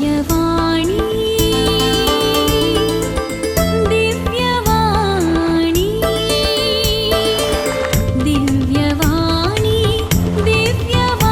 दिव्यवाणी दिव्यवाणी दिव्यवाणी दिव्यवाणी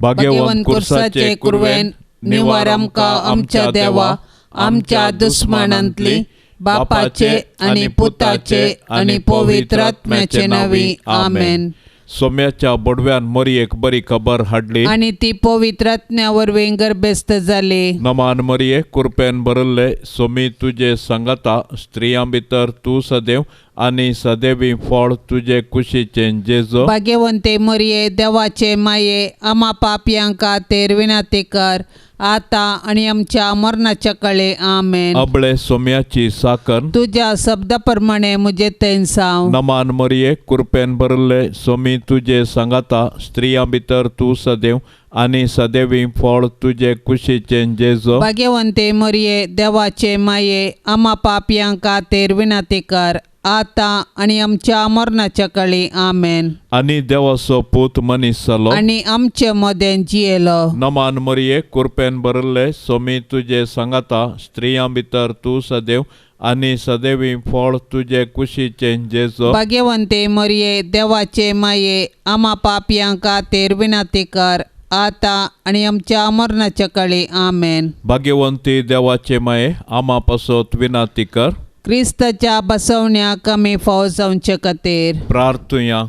भाग्यवान कुर्साचे कुरवेन निवार आमकां आमच्या देवा आमच्या दुस्मनांतली बापाचे आणि पुताचे आणि पवित्र आत्म्याचे नावी आमेन. सोम्याच्या बोडव्यान मरियेक बरी खबर हाडली आणि ती पवित्र आत्म्यावरवीं गर्भस्थ जाली. नमान मरिये कृपेन भरले सोमी तुझे संगता स्त्रियां भितर तू सदैव आणि सदैवी फळ तुझे कुशीचे जेजो. भाग्यवंते मरिये देवाचे माये आम्हा पापयांका तेर विनाती कर आता आणि आमच्या मरणाच्या काळी आमेन. अबळे सोम्याची साकन तुझ्या शब्दाप्रमाणे मुझे तेंसाव. नमान मरिये कृपेन भरले सोमी तुझे संगता स्त्रियां भितर तू सदैव आणि सदैवी फळ तुझे कुशीचे जेजो. भाग्यवंते मरिये देवाचे माये आम्हा पापयांका तेर विनाती कर आता आणि आमच्या मरणाच्या काळी आमेन. आणि देवाचो पूत मनीस जालो आणि आमचे मदें जियेलो. नमान मरिये कृपेन भरले सोमी तुझे संगता स्त्रियां भितर तू सदैव आणि सदैवी फळ तुझे कुशीचे जेजो. भाग्यवंते मरिये देवाचे माये आम्हा पापयांका तेर विनाती कर आता आणि आमच्या मरणाच्या काळी आमेन. भाग्यवंती देवाचे माये आम्हा पासत विनाती कर. क्रिस्ताच्या बसवण्याक आमी फावो जावचे खातीर प्रार्थुया.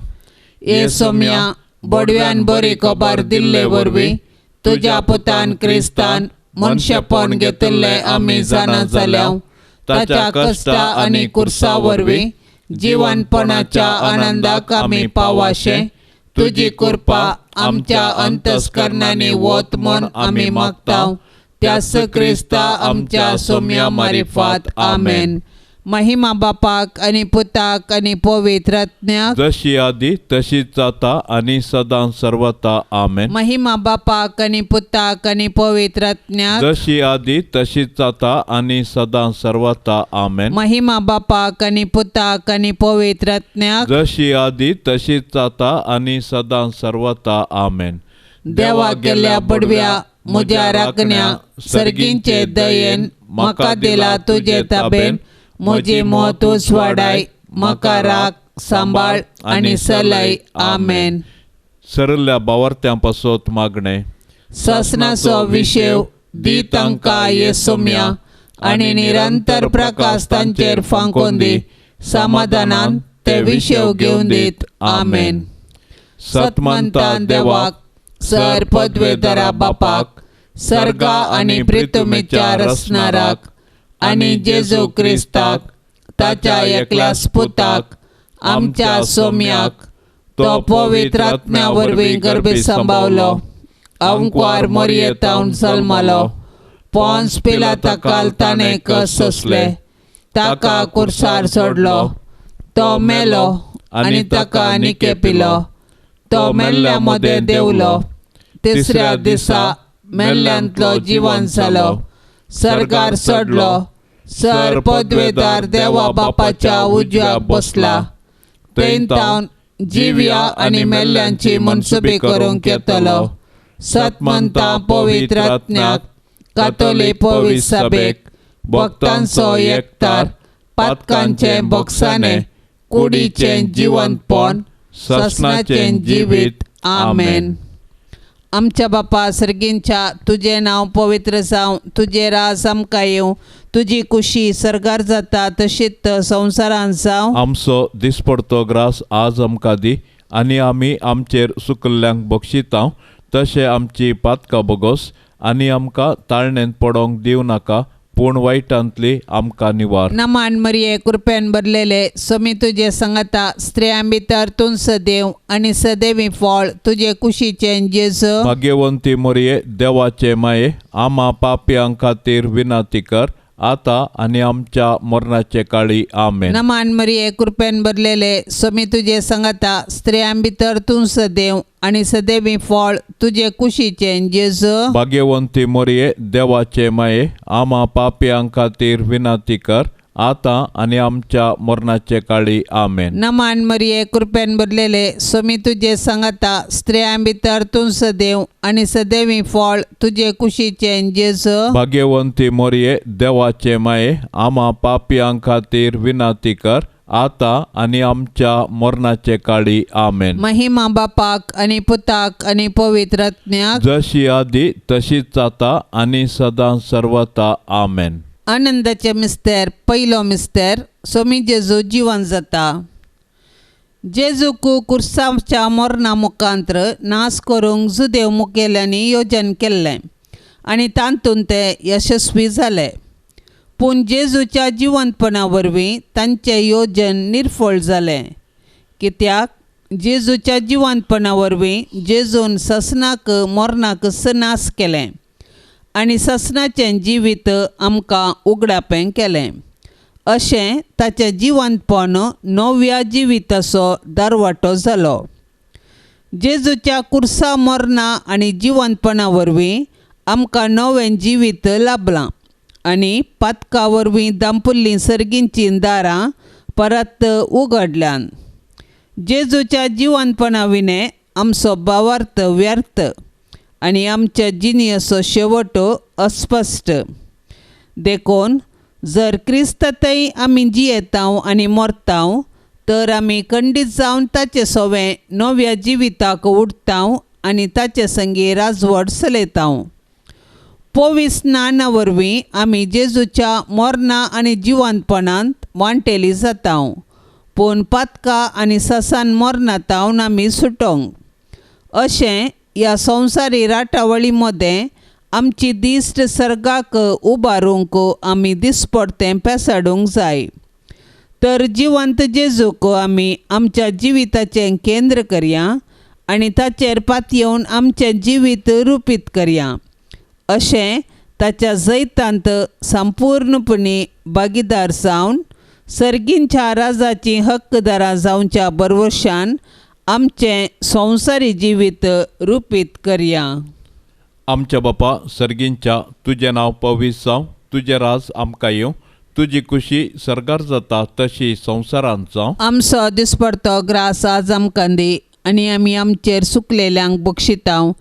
ये सोम्या बडव्यान बरी खबर दिल्ले वरवीं तुज्या पुतान क्रिस्तान मनशापण घेतिल्ले आमी जाणा जाल्याव ताच्या कश्टा आनी कुर्सा वरवीं जिवनपणाच्या आनंदाक आमी पावाशे तुजी कृपा आमच्या अंतस्करणांनी वत म्हूण आमी मागताव. त्यास क्रिस्ता आमच्या सोम्या मारिफात आमेन. महिमा बापाक आणि पुताक आणि पवित्र आत्म्याक जशी आदी तशीच जाता आणि सदां सर्वता आमेन. महिमा बापाक आणि पुताक आणि पवित्र आत्म्याक जशी आदी तशीच जाता आणि सदां सर्वता आमेन. महिमा बापाक आणि पुताक आणि पवित्र आत्म्याक जशी आदी तशीच जाता आणि सदां सर्वता आमेन. देवा गेल्या बडव्या म्हज्या राखण्या सर्गींचे दयेन म्हाका दिला तुजे ताबेन म्हजी मोतूस वाडाय म्हाका राख सांबाळ आणि सलय आमेन. सरल्या बावर्त्यां पासत मागणे. ससनाचो विशेव दी तांकां ये सोम्या आणि निरंतर प्रकाश तांचेर फांकून दी समाधानान ते विशेव घेवन दीत आमेन. सतमंतान देवाक सर पदवेदरा बापाक सर्गा आणि पृथ्वीच्या रचणाराक आणि जेजू क्रिस्ताक ताच्या एकल्या पुताक आमच्या सोम्याक तो पवित्र आत्म्या वरवीं गर्भी सांबावलो अंकुर मरियेतावन जल्मलो पोन्स पिलाताकाल ताणें कस सोंसले ताका कुर्सार सोडलो तो मेलो आनी ताका निकेपिलो तो मेल्ल्या मदें देवलो तिसऱ्या दिसा मेल्ल्यांतलो जिवन जालो सर्गार चडलो सर पदवेदार देवा बापाच्या उजव्याक बसला थंय तावन जिव्या आनी मेल्ल्यांची मनसुबी करूंक येतलो. सतमंतां पवित्र आत्म्याक कातोलीक पवित्र सभेक भक्तांचो एकठार पातकांचे भोगसाणे कुडीचें जिवंतपण ससनाचें जिवीत आमेन. आमच्या बापा सर्गींच्या तुझे नाव पवित्र जावं तुझे राज आमकां येवं तुजी कुशी सर्गार जाता तशीच संवसारांत जावं. आमचो दिसपडतो ग्रास आज आमकां दी आनी आमी आमचेर सुकल्ल्यांक बक्षितांव तशें आमची पातकां बोगोस आनी आमकां ताळणेंत पडोंक दिवं नाका पूण वायटांतली आमकां निवार. नमान मरिये कृपेन भरलेले सोमी तुजे संगता स्त्रियां भितर तूं सदैव आनी सदैवी फळ तुजे कुशीचे जेजू. भाग्यवंती मरिये देवाचे माये आम्हा पापयां खातीर विनाती कर आता आणि आमच्या मरणाचे काळी आमेन. नमान मरिये कृपेन भरलेले सोमी तुजे संगता स्त्रियां भितर तूं सदैव आणि सदैवी फळ तुजे कुशीचे जेजू. भाग्यवंती मरिये देवाचे माये आम्हा पापयां खातीर विनाती कर आता आणि आमच्या मरणाचे काळी आमेन. नमान मरिये कृपेन भरलेले स्वामी तुझे सांगता स्त्रियां भितर तूं सदैव आणि सदैवी फळ तुझे कुशीचे जेजू. भाग्यवंती मोरये देवाचे माये आम्हा पापियां खातीर विनाती कर आता आणि आमच्या मरणाचे काळी आमेन. महिमा बापाक आणि पुताक आणि पवित्र आत्म्याक जशी आदी तशीच आता आणि सदां सर्वता आमेन. आनंदाचे मिस्तेर पयलो मिस्तेर स्वामी जेजू जिवन जाता. जेजूक कुर्साच्या मरणा मुखांतर नाश करूंक जुदेव मुखेल्यांनी योजन केल्लें आनी तातूंत ते यशस्वी जाले. पूण जेजूच्या जिवंतपणा वरवीं तांचें योजन निर्फळ जालें. कित्याक जेजूच्या जिवंतपणा वरवीं जेजून ससनाक मरणाक नाश केलें आनी ससनाचें जिवीत आमकां उगडापें केलें. अशें ताचें जिवंतपण नव्या जिविताचो दारवाटो जालो. जेजूच्या कुर्सा मरणा आनी जिवंतपणा वरवीं आमकां नवें जिवीत लाभलां आनी पातका वरवीं दांपुल्लीं सर्गींचीं दारां परत उगडल्यान. जेजूच्या जिवंतपणा विने आमचो भावार्थ व्यर्थ आनी आमच्या जिणेचो शेवट अस्पश्ट. देखून जर क्रिस्तांतय आमी जियेतांव आनी मरतांव तर आमी खंडीत जावन ताचे सोवें नव्या जिविताक उठतांव आनी ताचे संगी राजवट चलयतांव. पवित्र स्नाना वरवीं आमी जेजूच्या मरणा आनी जिवंतपणांत वांटेली जातांव. पूण पातका आनी ससान मरणांतावन आमी सुटोंक. अशें ह्या संवसारी राटावळी मदें आमची दिश्ट सर्गाक उबारूंक आमी दिसपडतें पेसाडूंक जाय. तर जिवंत जेजूक आमी आमच्या जिविताचें केंद्र करया आनी ताचेर पातयेवन आमचें जिवीत रुपीत करया. अशें ताच्या जैतांत संपूर्णपणी भागीदार जावन सर्गींच्या राजाची हक्कदारां जावच्या बरवशान आमचें संवसारी जिवीत रुपीत करया. आमच्या बापा सर्गींच्या तुजें नांव पवित्र जावं, तुजें राज आमकां येवं, तुजी खुशी सर्गार जाता तशी संवसारांत जावं. आमचो दिसपडतो ग्रास आज आमकां दी आनी आमी आमचेर सुकलेल्यांक बक्षितांव.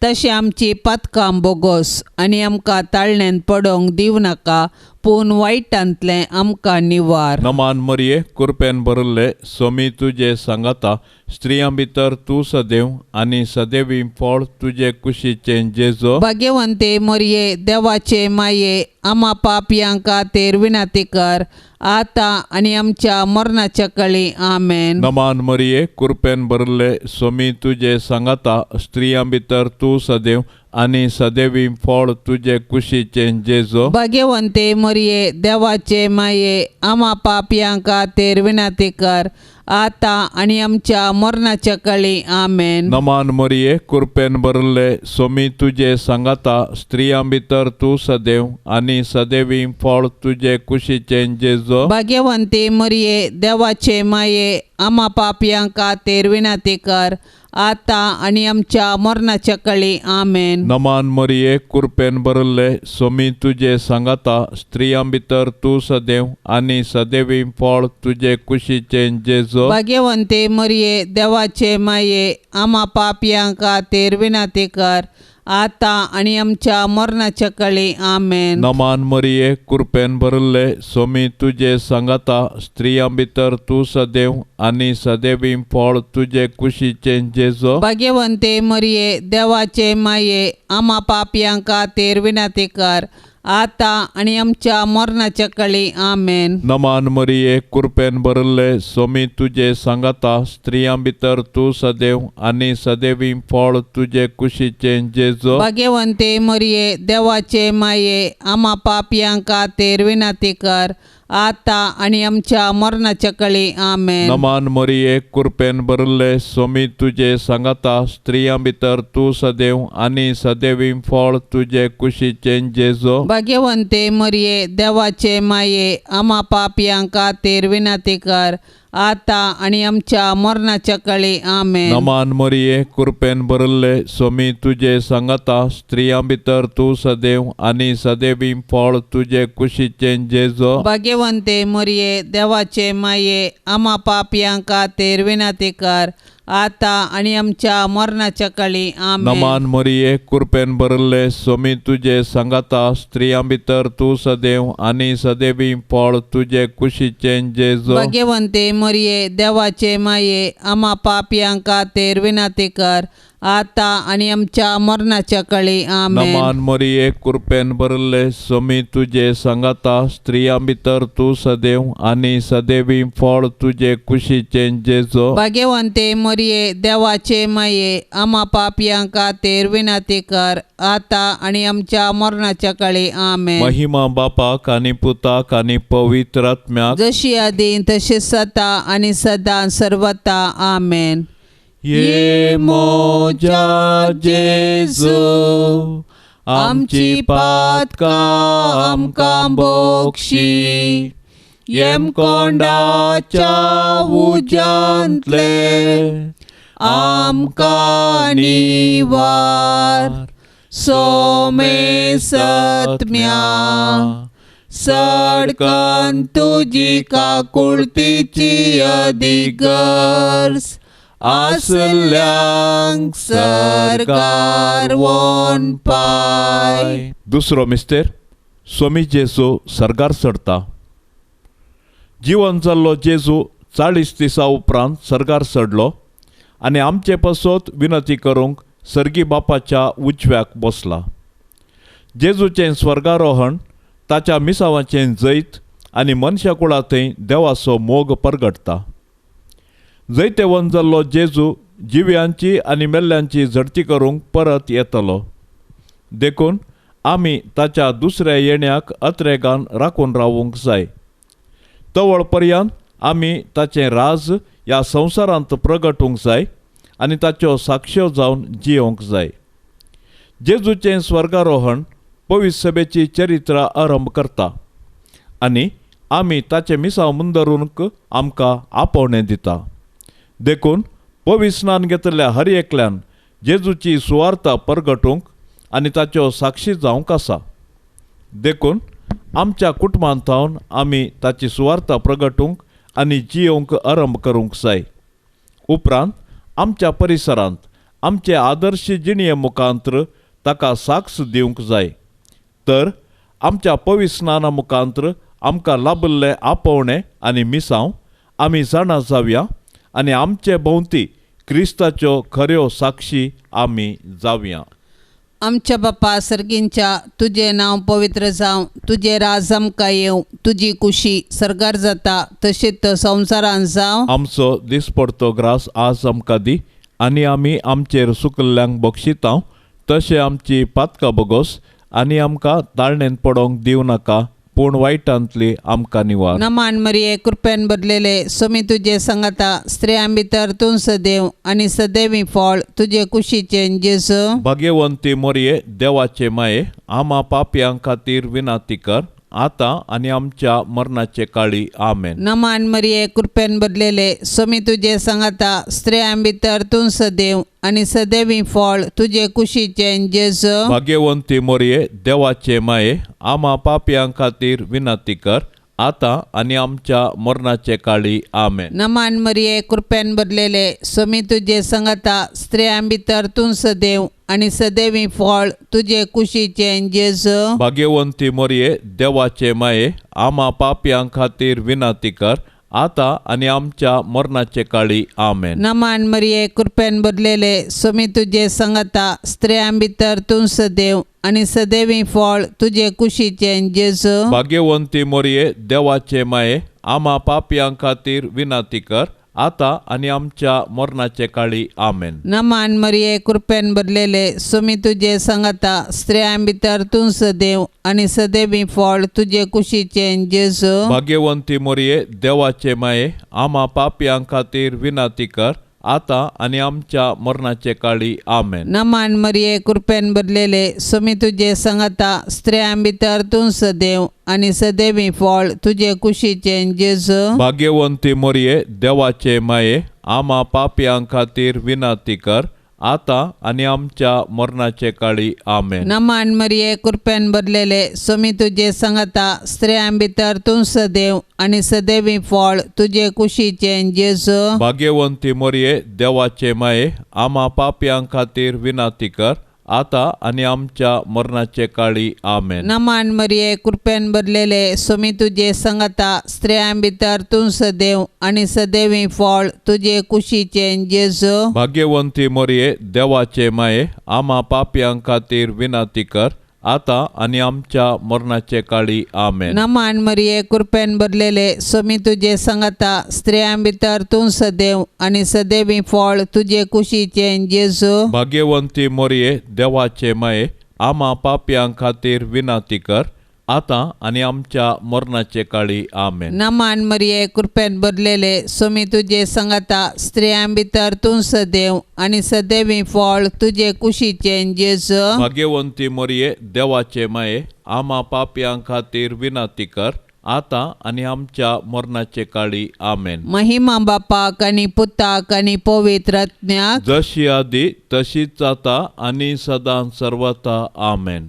तशें आमची पातकां बोगोस आनी आमकां ताळणेन पडोवंक दिवं नाका, पूण वायटांतलें आमकां निवार. नमान मरिये कृपेन भरले स्वामी तुजे सांगता स्त्रियां भितर तूं सदैव आनी सदैवी फळ तुजे कुशीचें जेजू. भाग्यवंते मरिये देवाचे माये आम्हा पापयां खातीर विनाती कर आता आनी आमच्या मरणाच्या काळी आमेन. नमान मरिये कृपेन भरले स्वामी तुजे सांगता स्त्रियां भितर तूं सदैव आनी सदैवी फळ तुजे कुशीचें जेजू. भाग्यवंते मरिये देवाचे माये आम्हा पापयां खातीर विनाती कर आता आनी आमच्या मरणाच्या काळी आमेन. नमान मरिये कृपेन भरले स्वामी तुजे सांगता स्त्रियां भितर तूं सदैव आनी सदैवी फळ तुजे कुशीचें जेजू. भाग्यवंते मरिये देवाचे माये आम्हा पापयां खातीर विनाती कर आता आनी आमच्या मरणाच्या काळी आमेन. नमान मरिये कृपेन भरले स्वामी तुजे सांगता स्त्रियां भितर तूं सदैव आनी सदैवी फळ तुजे कुशीचें जेजू. भाग्यवंते मरिये देवाचे माये आम्हा पापयां खातीर विनाती कर आता आनी आमच्या मरणाच्या काळी आमेन. नमान मरिये कृपेन भरले स्वामी तुजे सांगता स्त्रियां भितर तूं सदैव आनी सदैवी फळ तुजे कुशीचें जेजू. भाग्यवंते मरिये देवाचे माये आम्हा पापयां खातीर विनाती कर आता आनी आमच्या मरणाच्या काळी आमेन. नमान मरिये कृपेन भरले स्वामी तुजे सांगता स्त्रियां भितर तूं सदैव आनी सदैवी फळ तुजे कुशीचें जेजू. भाग्यवंते मरिये देवाचे माये आम्हा पापयां खातीर विनाती कर आता आनी आमच्या मरणाच्या काळी आमेन. नमान मरिये कृपेन भरले स्वामी तुजे सांगता स्त्रियां भितर तूं सदैव आनी सदैवी फळ तुजे कुशीचें जेजू. भाग्यवंते मरिये देवाचे माये आम्हा पापयां खातीर विनाती कर आता आणि आमच्या मरणाच्या काळी आमेन. नमान मरिये कृपेन भरले स्वामी तुझे सांगता स्त्रियां भितर तू सदैव आणि सदैवी फळ तुझे कुशीचे जेजो. भाग्यवंते मरिये देवाचे माये आम्हा पापयांक खातीर विनंती कर आता आणि आमच्या मरणाच्या काळी आमेन. नमान मरिये कृपेन भरले स्वामी तुझे सांगता स्त्रियां भितर तू सदैव आणि सदैवी फळ तुझे कुशीचे जेजो. भाग्यवंते मरिये देवाचे माये आम्हा पापयांक खातीर विनंती कर आता आणि आमच्या मरणाच्या काळी आमेन. नमान मरिये कृपेन भरले स्वामी तुझे सांगता स्त्रियां भितर तू सदैव आणि सदैवी फळ तुझे कुशीचे जेजो. भाग्यवंते मरिये देवाचे माये आम्हा पापयांक खातीर विनंती कर आता आणि आमच्या मरणाच्या काळी आमेन. महिमा बापाक आणि पुताक आणि पवित्र आत्म्याक जशी आदी तशी सता आणि सदा सर्वता आमेन. ये मोजा जेजू आमची पातका आमकां बोक्षी येम कोंडाच्या उजांतले आमकां निवार सोमे सत्म्या सडकन तुजी काकुळतीची अधिगर्स आसल्यांक सरकार वोन पाय. दुसरो मिस्तेर स्वामी जेजू सरगार चडटा. जिवन जाल्लो जेजू 40 दिसां उपरांत सरगार चडलो आनी आमचे पसोत विनंती करूंक सर्गी बापाच्या उजव्याक बसला. जेजूचें स्वर्गारोहण ताच्या मिसावाचें जैत आनी मनशा कुळा थंय देवाचो मोग परगटता. जैतेवन जाल्लो जेजू जिव्यांची आनी मेल्ल्यांची झडती करूंक परत येतलो. देखून आमी ताच्या दुसऱ्या येण्याक अत्रेगान राखून रावूंक जाय. तवळ पर्यंत आमी ताचें राज ह्या संवसारांत प्रगटूंक जाय आनी ताच्यो साक्ष्यो जावन जियोंक जाय. जेजूचें स्वर्गारोहण पवित्र सभेची चरित्र आरंभ करता आनी आमी ताचे मिसांव मुंदरूंक आमकां आपोवणें दिता. देखून पवित्र स्नान घेतल्या हर एकल्यान जेजूची सुवार्ता परगटूंक आनी ताच्यो साक्षी जावंक आसा. देखून आमच्या कुटुंबांत थावन आमी ताची सुवार्ता प्रगटूंक आनी जियोंक आरंभ करूंक जाय. उपरांत आमच्या परिसरांत आमचे आदर्श जिणये मुखांत्र ताका साक्ष दिवंक जाय. तर आमच्या पवित्र स्नाना मुखांत्र आमकां लाबिल्लें आपोवणें आनी मिसांव आमी जाणा जावया आनी आमचे भोंवती क्रिस्ताच्यो खऱ्यो साक्षी आमी जावया. आमच्या बापा सर्गींच्या तुझे नांव पवित्र जावं, तुझे राज आमकां येवं, तुजी कुशी सरगार जाता तशीच संवसारांत जावं. आमचो दिसपडतो ग्रास आज आमकां दी आनी आमी आमचेर सुकल्ल्यांक बक्षितांव तशें आमची पातकां बगोस आनी आमकां ताळणेंत पडोंक दिवं नाका पूण वायटांतली आमकां निवार. नमान मरिये कृपेन भरलेले स्वामी तुझे सांगता स्त्रियां भितर तूं सदैव आनी सदैवी फळ तुझे कुशीचें जेजू. भाग्यवंती मोरये देवाचे माये आम्हा पापयां खातीर विनंती कर आता आनी आमच्या मरणाचे काळी आमेन. नमान मरिये कृपेन भरलेले स्वामी तुझे सांगता स्त्रियां भितर तूं सदैव आनी सदैवी फळ तुझे कुशीचें जेजू. भाग्यवंती मोरये देवाचे माये आम्हा पापयां खातीर विनंती कर आता आनी आमच्या मरणाचे काळी आमेन. नमान मरिये कृपेन भरलेले स्वामी तुझे सांगता स्त्रियां भितर तूं सदैव आनी सदैवी फळ तुझे कुशीचें जेजू. भाग्यवंती मोरये देवाचे माये आम्हा पापयां खातीर विनंती कर आता आनी आमच्या मरणाचे काळी आमेन. नमान मरिये कृपेन भरलेले स्वामी तुझे सांगता स्त्रियां भितर तूं सदैव आनी सदैवी फळ तुझे कुशीचें जेजू. भाग्यवंती मोरये देवाचे माये आम्हा पापयां खातीर विनंती कर आता आनी आमच्या मरणाचे काळी आमेन. नमान मरिये कृपेन भरलेले स्वामी तुझे सांगता स्त्रियां भितर तूं सदैव आनी सदैवी फळ तुझे कुशीचें जेजू. भाग्यवंती मोरये देवाचे माये आम्हा पापयां खातीर विनंती कर आता आणि आमच्या मरणाचे काळी आमेन. नमान मरिये कृपेन भरलेले स्वामी तुझे संगता स्त्रियां भितर तूं सदैव आणि सदैवी फळ तुझे कुशीचे जेजू. भाग्यवंती मोरये देवाचे माये आम्हा पापयां खातीर विनंती कर आता आणि आमच्या मरणाचे काळी आमेन. नमान मरिये कृपेन भरलेले स्वामी तुझे संगता स्त्रियां भितर तूं सदैव आणि सदैवी फळ तुझे कुशीचे जेजू. भाग्यवंती मोरये देवाचे माये आम्हा पापयां खातीर विनंती कर आता आणि आमच्या मरणाचे काळी आमेन. नमान मरिये कृपेन भरलेले स्वामी तुझे संगता स्त्रियां भितर तूं सदैव आणि सदैवी फळ तुझे कुशीचे जेजू. भाग्यवंती मोरये देवाचे माये आम्हा पापयां खातीर विनंती कर आता आणि आमच्या मरणाचे काळी आमेन. नमान मरिये कृपेन भरलेले स्वामी तुझे संगता स्त्रियां भितर तूं सदैव आणि सदैवी फळ तुझे कुशीचे जेजू. भाग्यवंती मोरये देवाचे माये आम्हा पापयां खातीर विनंती कर आता आणि आमच्या मरणाचे काळी आमेन. नमान मरिये कृपेन भरलेले स्वामी तुझे संगता स्त्रियां भितर तूं सदैव आणि सदैवी फळ तुझे कुशीचे जेजू. भाग्यवंती मोरये देवाचे माये आम्हा पापयां खातीर विनंती कर आता आणि आमच्या मरणाचे काळी आमेन. महिमा बापाक आणि पुताक आणि पवित्र आत्म्याक जशी आधी तशीच आता आणि सदां सर्वथा आमेन.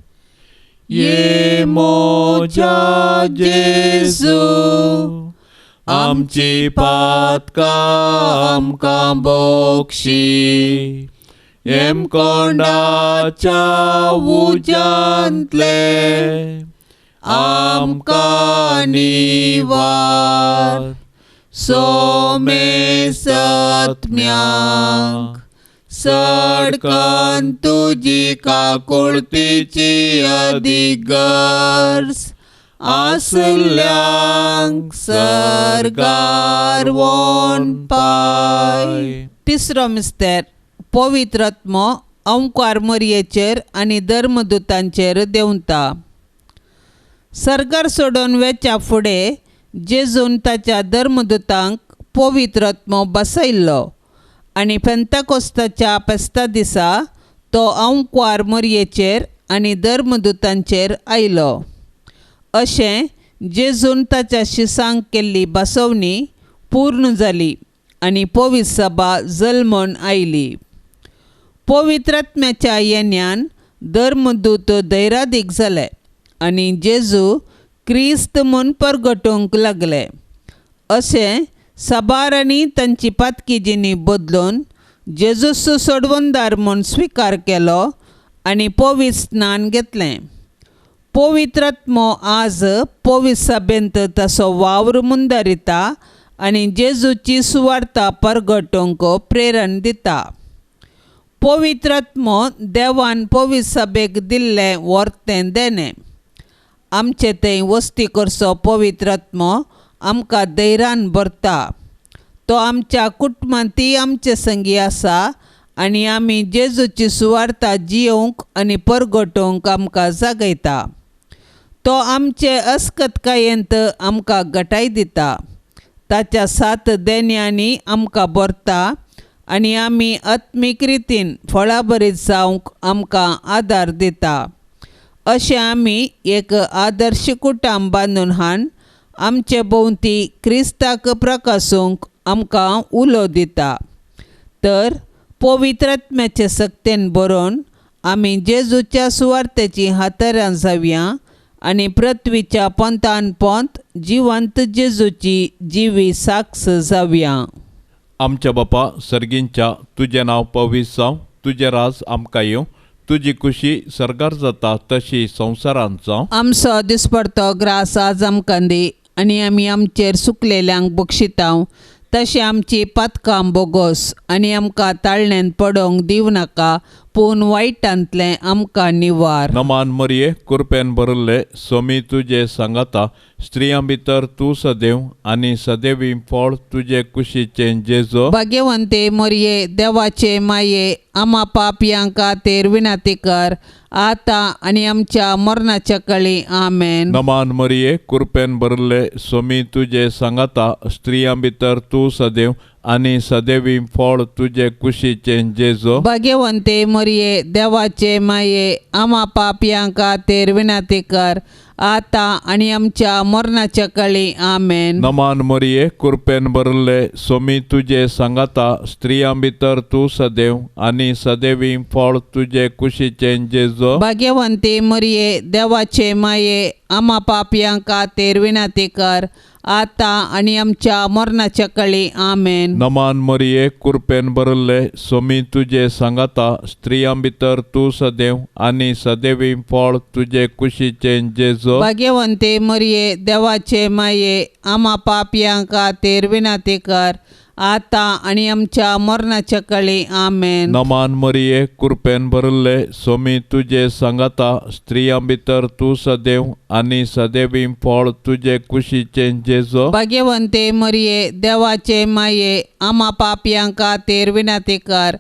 ये मोजा जेजू आमची पातका आमकां बोक्षी एम कोंडाच्या उजांतले आमकां निवार सोमे सत्म्याक सडकन तुजी काकुळतीची अधिगर्स आसल्यांक सरगार पाय. तिसरो मिस्तेर पवित्र आत्मो ओंकार मरियेचेर आनी धर्मदूतांचेर देंवता. सरकार सोडून वेच्या फुडें जेजून ताच्या धर्मदूतांक पवित्र आत्मो बसयल्लो आनी पेंताकोस्ताच्या फेस्ता दिसा तो ओंकार मरियेचेर आनी धर्मदूतांचेर आयलो. अशें जेजून ताच्या शिसांक केल्ली बसवणी पूर्ण जाली आनी पवित्र सभा जल्मून आयली. पवित्र आत्म्याच्या येण्यान धर्मदूत धैर्यादीक जाले आनी जेजू क्रिस्त म्हूण परगटूंक लागले. अशें सबारांनी तांची पातकी जिणी बदलून जेजूस सोडवंदार म्हूण स्विकार केलो आनी पवित्र स्नान घेतलें. पवित्र आत्मो आज पवित्र सभेंत तसो वावर मुंदारिता आनी जेजूची सुवार्ता परगटूंक प्रेरण दिता. पवित्र आत्मो देवान पवित्र सभेक दिल्लें वर्तें देणें. आमचे थंय वस्ती करचो पवित्र आत्मो आमकां धैर्यान भरता. तो आमच्या कुटुंबांतय आमचे संगी आसा आनी आमी जेजूची सुवार्ता जियोंक आनी परगटोवंक आमकां जागयता. तो आमचे अस्कतकायेंत आमकां घटाय दिता. ताच्या 7 देण्यांनी आमकां भरता आनी आमी आत्मीक रितीन फळाभरीत जावंक आमकां आदार दिता. अशें आमी एक आदर्श कुटुंब बांदून हाडून आमचे भोंवती क्रिस्ताक प्रकाशूंक आमकां उलो दिता. तर पवित्र आत्म्याचे सक्तेन बरोवन आमी जेजूच्या सुवार्तेची हातरां जावया आनी पृथ्वीच्या पंतान पंत जिवंत जेजूची जिवी साक्ष जावया. आमच्या बापा सर्गींच्या तुझें नांव पवित्र जावं, तुजें राज आमकां येवं, तुजी खुशी सरगार जाता तशी संवसारांत जावं. आमचो दिसपडतो ग्रास आज आमकां दी आनी आमी आमचेर सुकलेल्यांक बक्षितांव तशें आमची पातकां बोगोस आनी आमकां ताळणेन पडोवंक दिवं नाका पूण वायटांतलें आमकां निवार. नमान मरिये कृपेन भरिल्ले स्वामी तुजे सांगाता स्त्रियां भितर तूं सदैव आनी सदैवी फळ तुजे कुशीचे जेजो. भाग्यवंते मरिये देवाचे माये आम्हा पापयां खातीर विनंती कर आता आनी आमच्या मरणाच्या काळी आमेन. नमान मरिये कृपेन भरिल्ले स्वामी तुजे सांगाता स्त्रियां भितर तूं सदैव आनी सदैवी फळ तुजे कुशीचे जेजो भाग्यवंते मरिये देवाचे माये आम्हा पापयांका तेर विनाती कर आता आणि आमच्या मरणाच्या काळी आमेन. नमान मरिये कृपेन भरले सोमी तुजे सांगाता स्त्रियां भितर तू सदैव आनी सदैवी फळ तुजे कुशीचे जेजो भाग्यवंते मरिये देवाचे माये आम्हा पापयांका तेर विनाती कर आता आणि आमच्या मरणाच्या काळी आमेन. नमान मरिये कृपेन भरले सोमी तुजे सांगाता स्त्रियां भितर तू सदैव आनी सदैवी फळ तुजे कुशीचे जेजो भाग्यवंते मरिये देवाचे माये आम्हा पापयांका तेर विनाती कर आता आणि आमच्या मरणाच्या काळी आमेन. नमान मरिये कृपेन भरले सोमी तुजे सांगाता स्त्रियां भितर तू सदैव आनी सदैवी फळ तुजे कुशीचे जेजो भाग्यवंते मरिये देवाचे माये आम्हा पापयांका तेर विनाती कर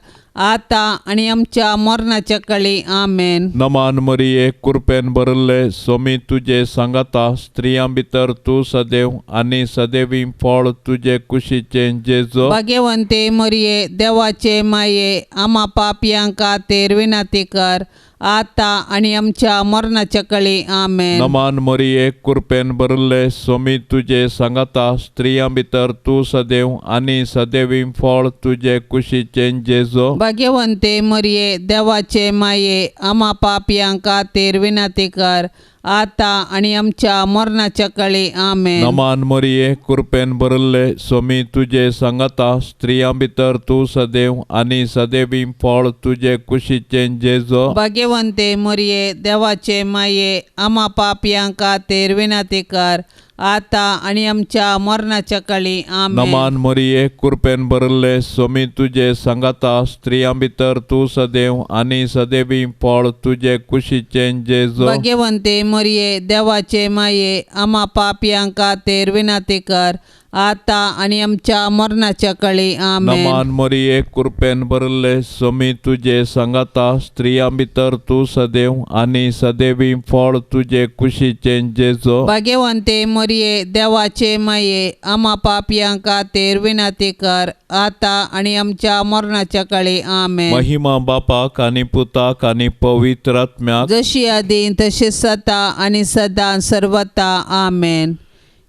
आता आणि आमच्या मरणाच्या काळी आमेन. नमान मरिये कृपेन भरले सोमी तुजे सांगाता स्त्रियां भितर तू सदैव आनी सदैवी फळ तुजे कुशीचे जेजो भाग्यवंते मरिये देवाचे माये आम्हा पापयांका तेर विनाती कर आता आणि आमच्या मरणाच्या काळी आमेन. नमान मरिये कृपेन भरले सोमी तुजे सांगाता स्त्रियां भितर तू सदैव आनी सदैवी फळ तुजे कुशीचे जेजो भाग्यवंते मरिये देवाचे माये आम्हा पापयांका तेर विनाती कर आता आणि आमच्या मरणाच्या काळी आमेन. नमान मरिये कृपेन भरले सोमी तुजे सांगाता स्त्रियां भितर तू सदैव आनी सदैवी फळ तुजे कुशीचे जेजो भाग्यवंते मरिये देवाचे माये आम्हा पापयांका तेर विनाती कर आता आणि आमच्या मरणाच्या काळी आमेन. नमान मरिये कृपेन भरले सोमी तुजे सांगाता स्त्रियां भितर तू सदैव आनी सदैवी फळ तुजे कुशीचे जेजो भाग्यवंते मरिये देवाचे माये आम्हा पापयांका तेर विनाती कर आता आणि आमच्या मरणाच्या काळी आमेन. नमान मरिये कृपेन भरले सोमी तुजे सांगाता स्त्रियां भितर तू सदैव आनी सदैवी फळ तुजे कुशीचे जेजो भाग्यवंते मरिये देवाचे माये आम्हा पापयांका तेर विनाती कर आता आणि आमच्या मरणाच्या काळी आमेन. महिमा बापाक आनी पुताक आनी पवित्र आत्म्याक जशी आदी तशी सता आणि सदा सर्वता आमेन.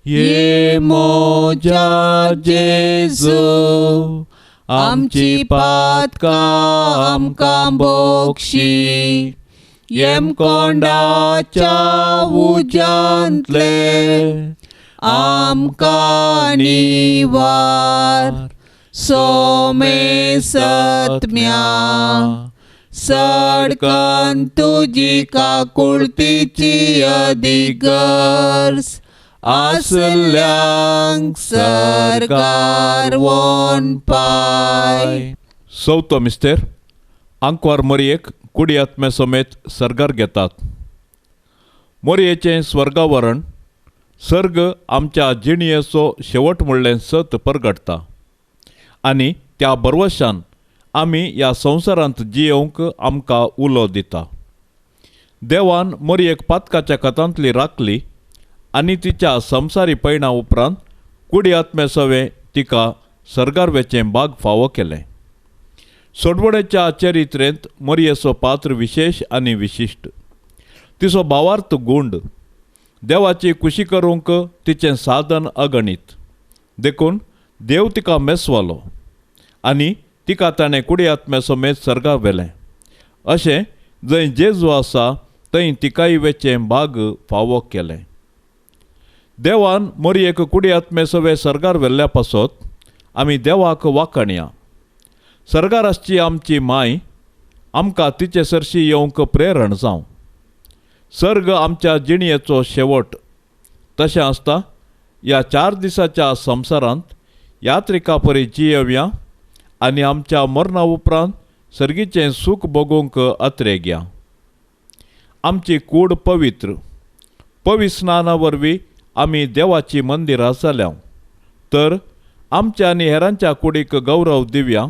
ये मोजा जेजू आमची पातका आमकां बोक्षी येम कोंडाच्या उजांतले आमकां निवार सोमे सत्म्या सडकन तुजी काकुळतीची अधिगर्स आसल्यांक सरकार वोन पाय. चवथो मिस्तेर आंकवार मरयेक कुडी आत्म्या समेत सर्गार घेतात. मरयेचें स्वर्गावरण सर्ग आमच्या जिणयेचो शेवट म्हणलें सत परगटता आनी त्या बरवशान आमी ह्या संवसारांत जियोंक आमकां उलो दिता. देवान मरयेक पातकाच्या कथांतली राखली आनी तिच्या संवसारी पैणा उपरांत कुडी आत्म्या सवे तिका सर्गारवेचें भाग फावो केलें. सोडवडेच्या चरित्रेंत मरयेचो पात्र विशेष आनी विशिश्ट. तिचो भावार्थ गुंड. देवाची खुशी करूंक तिचें साधन अगणित. देखून देव तिका मेसवालो आनी तिका ताणें कुडी आत्म्या समेत सर्गार व्हेलें. अशें जंय जेजू आसा थंय तिकाय वेचें भाग फावो केलें. देवान मरयेक कुडी आत्मे सवे सर्गार व्हेल्ल्या पासत आमी देवाक वाखणया. सर्गार आसची आमची माय आमकां तिचे सरशी येवंक प्रेरण जावं. सर्ग आमच्या जिणयेचो शेवट. तशें आसता ह्या 4 दिसाच्या संवसारांत यात्रिका परी जियेवया आनी आमच्या मरणा उपरांत सर्गीचें सूख भोगूंक अत्रेग्या. आमची कूड पवित्र. पविस्नाना वरवीं आमी देवाची मंदिरां जाल्या. तर आमच्या आनी हेरांच्या कुडीक गौरव दिवया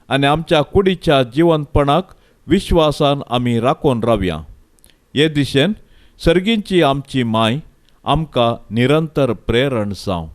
आनी आमच्या कुडीच्या जिवंतपणाक विश्वासान आमी राखून रावया. हे दिशेन सर्गींची आमची माय आमकां निरंतर प्रेरण जावं.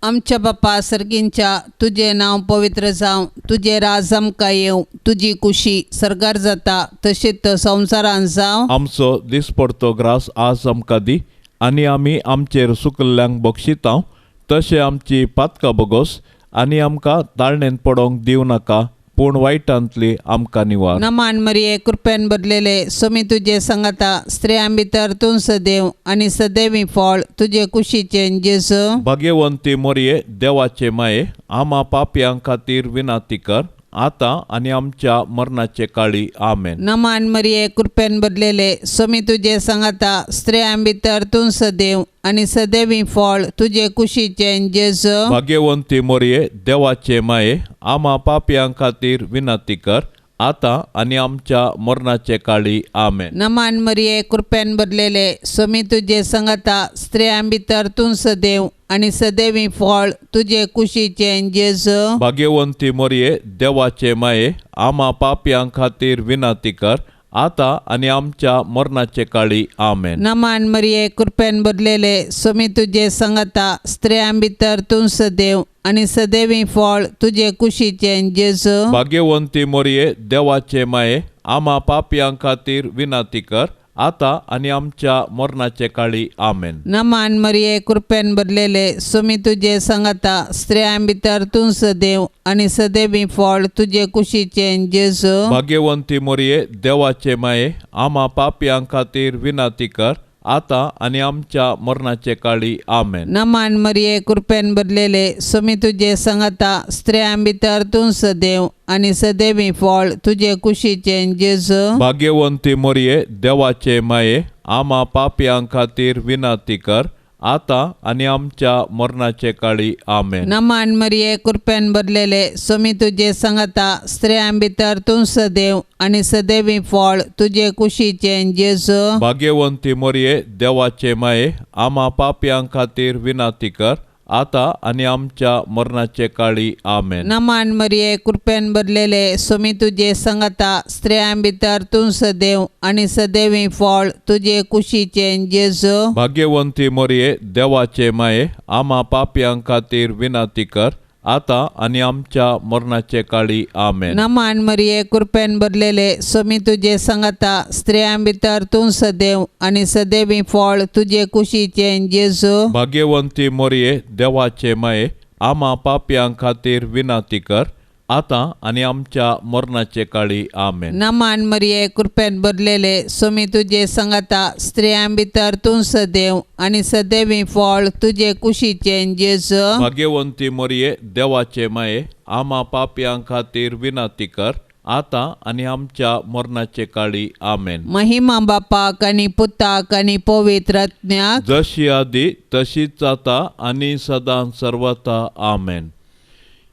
आमच्या बापा सर्गींच्या तुझे नाव पवित्र जावं, तुझे राज आमकां येवं, तुजी कुशी सरकार जाता तशीच संवसारान जावं. आमचो दिसपडतो ग्रास आज आमकां दी, आनी आमी आमचेर सुकल्ल्यांक बक्षितांव, तशें आमची पातकां बोगोस, आनी आमकां ताळणेन पडोंक दिवं नाका, पूण वायटांतली आमकां निवार. नमान मरिये कृपेन भरलेले सोमी तुजे सांगाता स्त्रियां भितर तूं सदैव आनी सदैवी फळ तुजे कुशीचे जेजू. भाग्यवंती मोरये देवाचे माये, आमा पापयां खातीर विनाती कर, आतां आनी आमच्या मरणाचे काळी आमेन. नमान मरिये कृपेन भरलेले सोमी तुजे सांगाता स्त्रियां भितर तूं सदैव आनी सदैवी फळ तुजे कुशीचे जेजू. भाग्यवंती मोरये देवाचे माये, आमा पापयां खातीर विनाती कर, आतां आनी आमच्या मरणाचे काळी आमेन. नमान मरिये कृपेन भरलेले सोमी तुजे सांगाता स्त्रियां भितर तूं सदैव आनी सदैवी फळ तुजे कुशीचे जेजू. भाग्यवंती मोरये देवाचे माये, आमा पापयां खातीर विनाती कर, आतां आनी आमच्या मरणाचे काळी आमेन. नमान मरिये कृपेन भरलेले सोमी तुजे सांगाता स्त्रियां भितर तूं सदैव आनी सदैवी फळ तुजे कुशीचे जेजू. भाग्यवंती मोरये देवाचे माये, आमा पापयां खातीर विनाती कर, आतां आनी आमच्या मरणाचे काळी आमेन. नमान मरिये कृपेन भरलेले सोमी तुजे सांगाता स्त्रियां भितर तूं सदैव आनी सदैवी फळ तुजे कुशीचे जेजू. भाग्यवंती मोरये देवाचे माये, आमा पापयां खातीर विनाती कर, आतां आनी आमच्या मरणाचे काळी आमेन. नमान मरिये कृपेन भरलेले सोमी तुजे सांगाता स्त्रियां भितर तूं सदैव आनी सदैवी फळ तुजे कुशीचे जेजू. भाग्यवंती मोरये देवाचे माये, आमा पापयां खातीर विनाती कर, आतां आनी आमच्या मरणाचे काळी आमेन. नमान मरिये कृपेन भरलेले सोमी तुजे सांगाता स्त्रियां भितर तूं सदैव आनी सदैवी फळ तुजे कुशीचे जेजू. भाग्यवंती मोरये देवाचे माये, आमा पापयां खातीर विनाती कर, आतां आनी आमच्या मरणाचे काळी आमेन. नमान मरिये कृपेन भरलेले सोमी तुजे सांगाता स्त्रियां भितर तूं सदैव आनी सदैवी फळ तुजे कुशीचे जेजू. भाग्यवंती मोरये देवाचे माये, आमा पापयां खातीर विनाती कर, आतां आनी आमच्या मरणाचे काळी आमेन. नमान मरिये कृपेन भरलेले सोमी तुजे सांगाता स्त्रियां भितर तूं सदैव आनी सदैवी फळ तुजे कुशीचे जेजू. भाग्यवंती मोरये देवाचे माये, आमा पापयां खातीर विनाती कर, आतां आनी आमच्या मरणाचे काळी आमेन. नमान मरिये कृपेन भरलेले सोमी तुजे सांगाता स्त्रियां भितर तूं सदैव आनी सदैवी फळ तुजे कुशीचे जेजू. भाग्यवंती मोरये देवाचे माये, आमा पापयां खातीर विनाती कर, आतां आनी आमच्या मरणाचे काळी आमेन. महिमा बापाक आनी पुताक आनी पवित्र आत्म्याक जशी आदी तशीच आता आनी सदां सर्वथा आमेन.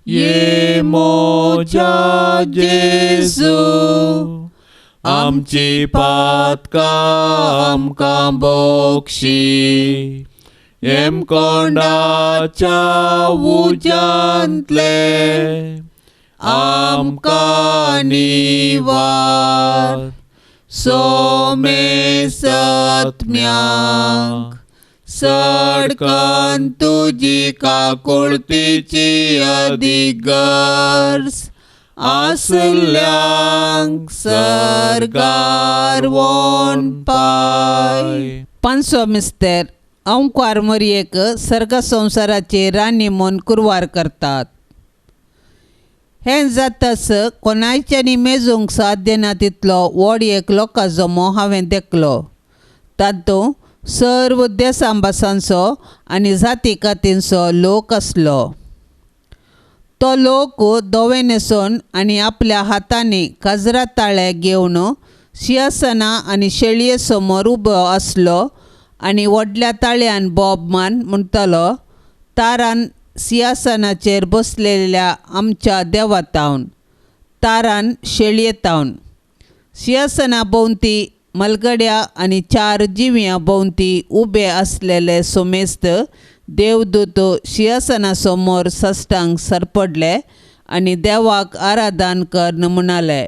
ये मोजा जेजू, आमची पातकां आमकां बोक्षी, एम कोंडाच्या उज्यांतले आमकां निवार. सोमे सत्म्यांक सडकन तुजी काकुळतीची अधिगर्स, आसल्यांक सरकार वोन पाय. पांचवो मिस्तेर ओंकार मरियेक सर्ग संवसाराचे राणी म्हूण कुरवार करतात. हें जाताच कोणाच्यानी मेजूंक साध्य ना तितलो व्हड एक लोकांजमो हांवें देखलो. तातूंत सर्व देसां भासांचो आनी जाती कातींचो लोक आसलो. तो लोक धवे न्हेसून आनी आपल्या हातांनी काजरा ताळे घेवन सिंहासनां आनी शेळये समोर उबो आसलो आनी व्हडल्या ताळ्यान बोबमान म्हणटालो, तारान सिंहासनाचेर बसलेल्या आमच्या देवातावन, तारान शेळयेतावन. सिंहासना भोंवती मलगड्या आनी 4 जिव्यां भोंवती उबे आसलेले सोमेस्त देवदूत सिंहासना समोर सश्टांक सरपडले आनी देवाक आराधन करन म्हणाले,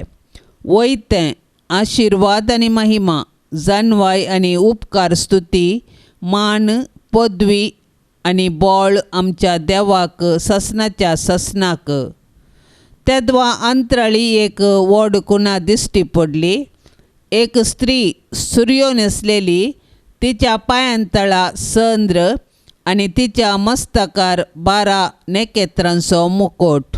वयतें आशिर्वाद आनी महिमा, जानवाय आनी उपकार स्तुती, मान, पदवी आनी बोळ आमच्या देवाक ससनाच्या ससनाक. तेदवा अंतराळी एक व्हड कुना दिश्टी पडली. एक स्त्री सुर्यो न्हेसलेली, तिच्या पांयांतळा संद्र आनी तिच्या मस्तकार 12 नेकेत्रांचो मुकोट.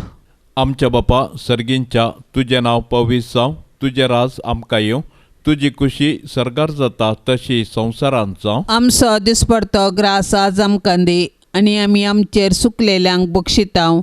आमच्या बापा सर्गींच्या तुजें नांव पवित्र जावं, तुजें राज आमकां येवं, तुजी खुशी सर्गार जाता तशी संवसारांत जावं. आमचो दिसपडतो ग्रास आज आमकां दी, आनी आमी आमचेर सुकलेल्यांक बक्षितांव.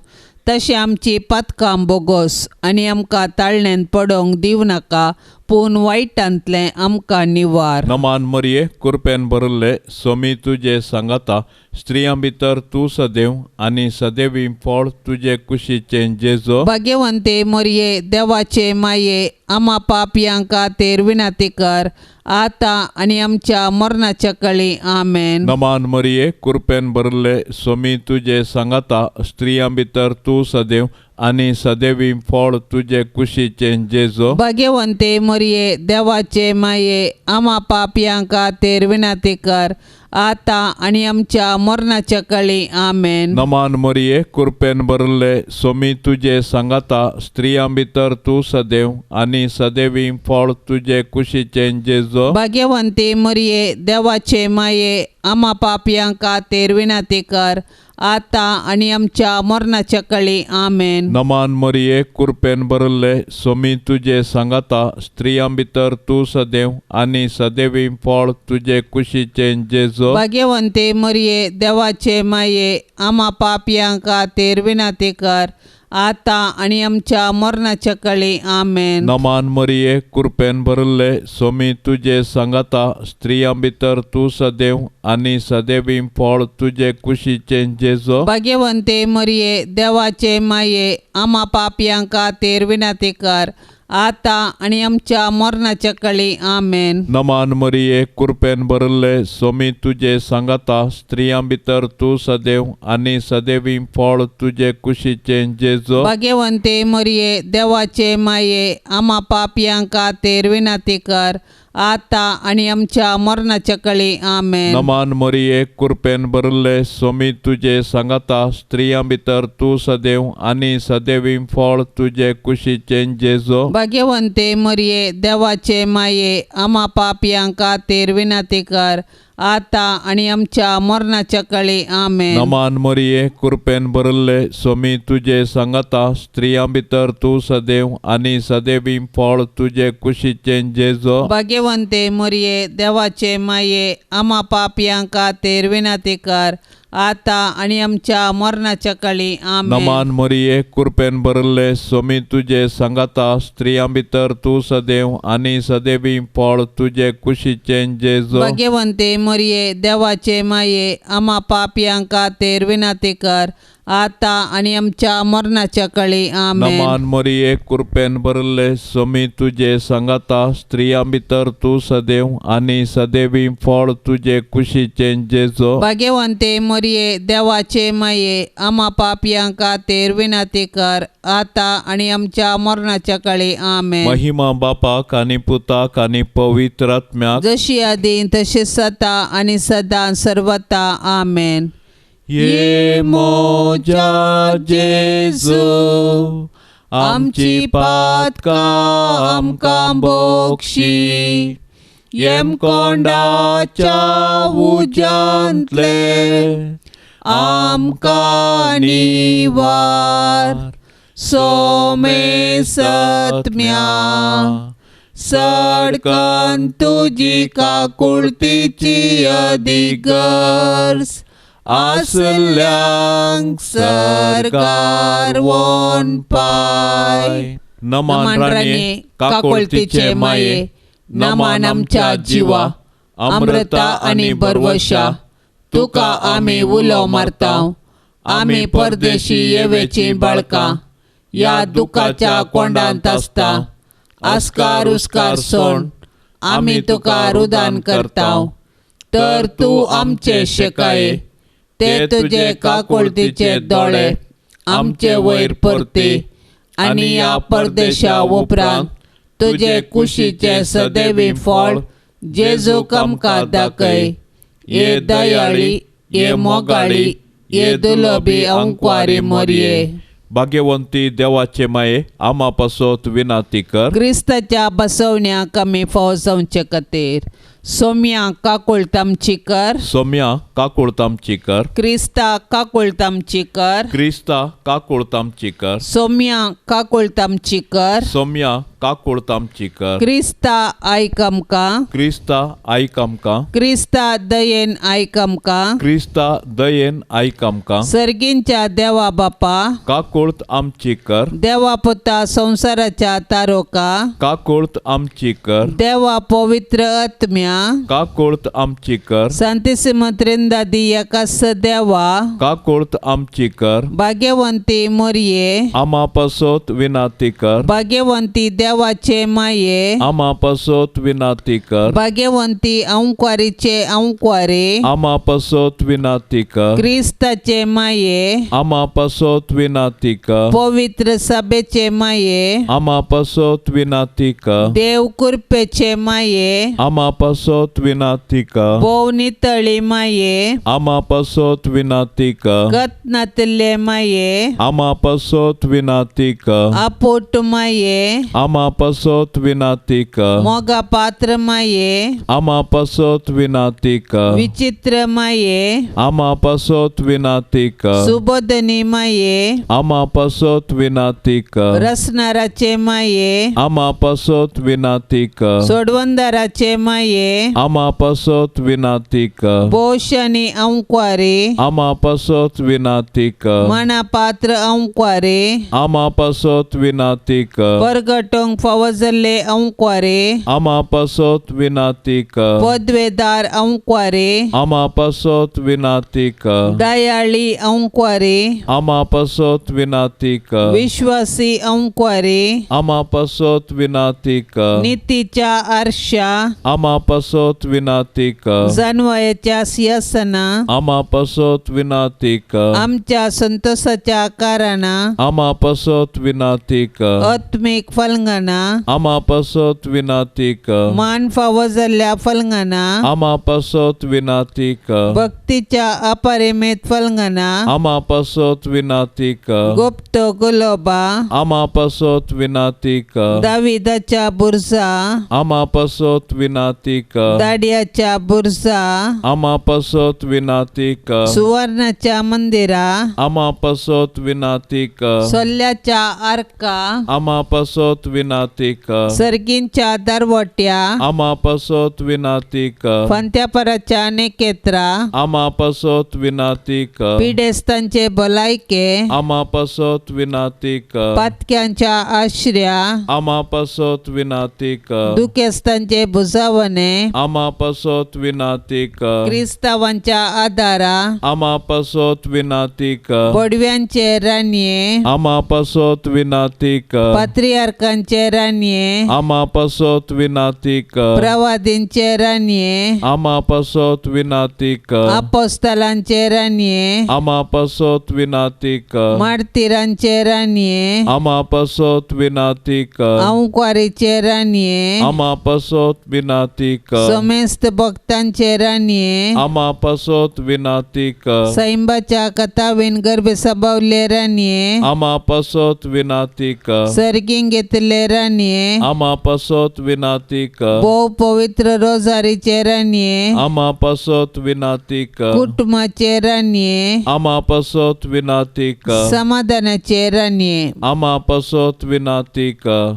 तशें आमची पातकां बोगोस आनी आमकां ताळणेन पडोवंक दिवं नाका, पूण वायटांतलें आमकां निवार. नमान मरये, कृपेन भरले सोमी तुजे सांगाता, स्त्रियां भितर तूं सदैव आनी सदैवी फळ तुजे कुशीचें जेजो. भाग्यवंते मरये, देवाचे माये, आम्हा पापयांक खातीर विनाती कर, आतां आनी आमच्या मरणाच्या काळी आमेन. नमान मरये, कृपेन भरले सोमी तुजे सांगाता, स्त्रियां भितर तूं सदैव आनी सदैवी फळ तुजे कुशीचें जेजो. भाग्यवंते मरये, देवाचे माये, आम्हा पापयांक खातीर विनाती कर, आतां आनी आमच्या मरणाच्या काळी आमेन. नमान मरये, कृपेन भरले सोमी तुजे सांगाता, स्त्रियां भितर तूं सदैव आनी सदैवी फळ तुजे कुशीचें जेजो. भाग्यवंते मरये, देवाचे माये, आम्हा पापयांक खातीर विनाती कर, आतां आनी आमच्या मरणाच्या काळी आमेन. नमान मरये, कृपेन भरले सोमी तुजे सांगाता, स्त्रियां भितर तूं सदैव आनी सदैवी फळ तुजे कुशीचें जेजो. भाग्यवंते मरये, देवाचे माये, आम्हा पापयांक खातीर विनाती कर, आतां आनी आमच्या मरणाच्या काळी आमेन. नमान मरये, कृपेन भरले सोमी तुजे सांगाता, स्त्रियां भितर तूं सदैव आनी सदैवी फळ तुजे कुशीचें जेजो. भाग्यवंते मरये, देवाचे माये, आम्हा पापयांक खातीर विनाती कर, आतां आनी आमच्या मरणाच्या काळी आमेन. नमान मरये, कृपेन भरले सोमी तुजे सांगाता, स्त्रियां भितर तूं सदैव आनी सदैवी फळ तुजे कुशीचें जेजो. भाग्यवंते मरये, देवाचे माये, आम्हा पापयांक खातीर विनाती कर, आतां आनी आमच्या मरणाच्या काळी आमेन. नमान मरये, कृपेन भरले सोमी तुजे सांगाता, स्त्रियां भितर तूं सदैव आनी सदैवी फळ तुजे कुशीचें जेजो. भाग्यवंते मरये, देवाचे माये, आम्हा पापयांक खातीर विनाती कर, आतां आनी आमच्या मरणाच्या काळी आमेन. नमान मरये, कृपेन भरले सोमी तुजे सांगाता, स्त्रियां भितर तूं सदैव आनी सदैवी फळ तुजे कुशीचें जेजो. भाग्यवंते मरये, देवाचे माये, आम्हा पापयांक खातीर विनाती कर, आतां आनी आमच्या मरणाच्या काळी आमेन. नमान मरये, कृपेन भरले सोमी तुजे सांगाता, स्त्रियां भितर तूं सदैव आनी सदैवी फळ तुजे कुशीचें जेजो. भाग्यवंते मरये, देवाचे माये, आम्हा पापयांक खातीर विनाती कर, आतां आनी आमच्या मरणाच्या काळी आमेन. नमान मरये, कृपेन भरले सोमी तुजे सांगाता, स्त्रियां भितर तूं सदैव आनी सदैवी फळ तुजे कुशीचें जेजो. भाग्यवंते मरये, देवाचे माये, आम्हा पापयांक खातीर विनाती कर, आतां आनी आमच्या मरणाच्या काळी आमेन. महिमा बापाक आनी पुताक आनी पवित्र आत्म्याक, जशी आदीं तशीच जाता आनी सदां सर्वता आमेन. ये मोजा जेजू, आमची पातकां आमकां बोक्षी, येम कोंडाच्या उज्यांतले आमकां निवार. सोमे सत्म्या सडकन तुजी काकुळतीची अधिगर्स, आसल्यांक सरकार वोन पाय. नमान राणे, काकुळतीचे माये, नमान आमच्या जिवा, अमृता आनी बरवशा, तुका आमी उलो मारतांव. आमी परदेशी येवेची बाळकां, या दुखाच्या कोंडांत आसता. आस्कार उस्कार सोड, आमी तुका रुदान करतांव. तर तूं आमचे शेकाये, ते तुजे काकुळतीचे दोळे आमचे वयर परते, आनी ह्या परदेशा उपरांत तुजे कुशीचे सदैवी फळ जेजूक आमकां दाखय. ये दयाळी, ये मोगाळी ये दुलोबी अंक्वारी मोरये. भाग्यवंती देवाचे माये आमा पासोत विनाती कर. क्रिस्ताच्या बसवण्या कमी फौजांचे खातीर सोम्या काकुळतामची कर. सोम्या काकुळतामची कर. क्रिस्ता काकुळतामची कर. क्रिस्ता काकुळतामची कर. सोम्या काकुळतामची कर. सोम्या काकुळतामची कर. क्रिस्ता आयकमका. क्रिस्ता आयकमका. क्रिस्ता दयेन आयकमका. क्रिस्ता दयेन आयकमका. सर्गींच्या देवा बापा काकुळत आमची कर. देवा पुता संसाराच्या तारोका. काकुळत आमची कर. देवा पवित्र आत्म्या काकुळत आमची कर. सांतिसिम त्रिंदादी एकास देवा काकुळत आमची कर. भाग्यवंती मोरये आमा पासोत विनाती कर. भाग्यवंती देवाचे माये आमा पासोत विनाती कर. भाग्यवंती अंक्वारीचे अंक्वारे आमा पासोत विनाती कर. क्रिस्ताचे माये आमा पासोत विनाती कर. पवित्र सभेचे माये आमा पासोत विनाती कर. देव कृपेचे माये आमा पासोत विनाती कर. बोवनी तळी माये आमा पासोत विनाती कर. कतनातले माये आमा पासोत विनाती कर. आपोट माये आमा पासोत विनाती कर. मोगा पात्र माये आमा पासोत विनाती कर. विचित्र माये आमा पासोत विनाती कर. सुबोधनी माये आमा पासोत विनाती कर. रसनाराचे माये आमा पासोत विनाती कर. सोडवंदाराचे माये आमा पासोत विनाती कर. बोशनी अंक्वारे आमा पासोत विनाती कर. मना पात्र अंक्वारे आमा पासोत विनाती कर. परगटोंग फवजले अंक्वारे आमा पासोत विनाती कर. पदवेदार अंक्वारे आमा पासोत विनाती कर. दयाळी अंक्वारे आमा पासोत विनाती कर. विश्वासी अंक्वारे आमा पासोत विनाती कर. नीतीच्या आरशा आमा पासोत विनाती कर. जानवयाच्या सिंहासना आमा पासोत विनाती कर. आमच्या संतोषाच्या कारणा आमा पासोत विनाती कर. आत्मिक फलंगना आमा पासोत विनाती कर. मान फावजल्या फलंगना आमा पासोत विनाती कर. भक्तीच्या अपरिमित फलंगना आमा पासोत विनाती कर. गुप्त गुलोबा आमा पासोत विनाती कर. दाविदाच्या बुरजा आमा पासोत विनाती कर. दाडियाच्या बुरजा आमा पासोत विनाती कर. सुवर्णाच्या मंदिरा आमा पासोत विनाती कर. सोल्ल्याच्या आर्का आमा पासोत विनाती कर. सर्गींच्या दरवट्या आमा पासोत विनाती कर. फंत्यापराच्या नेकेत्रा आमा पासोत विनाती कर. पिडेस्तांचे भलायके आमा पासोत विनाती कर. पातक्यांच्या आश्र्या आमा पासोत विनाती कर. दुखेस्तांचे भुजावणे आमा पासोत विनाती कर. क्रिस्तावांच्या आदारा आमा पासोत विनाती कर. पडव्यांचे रान्ये आमा पासोत विनाती कर. पात्रियार्कांचे रान्ये आमा पासोत विनाती कर. प्रवादींचे रान्ये आमा पासोत विनाती कर. अपोस्तलांचे रान्ये आमा पासोत विनाती कर. मार्तिरांचे रान्ये आमा पासोत विनाती कर. अंक्वारीचे रान्ये आमा पासोत विनाती कर. समेस्त भक्तांचे रान्ये आमा पासोत विनाती कर. सैंबाच्या कथावीन गर्भ सभावले रान्ये आमा पासोत विनाती कर. सर्गीं घेतले रान्ये आमा पासोत विनाती कर. बहु पवित्र रोजारीचे रान्ये आमा पासोत विनाती कर. कुटुंबाचे रान्ये आमा पासोत विनाती कर. समाधानाचे रान्ये आमा पासोत विनाती कर.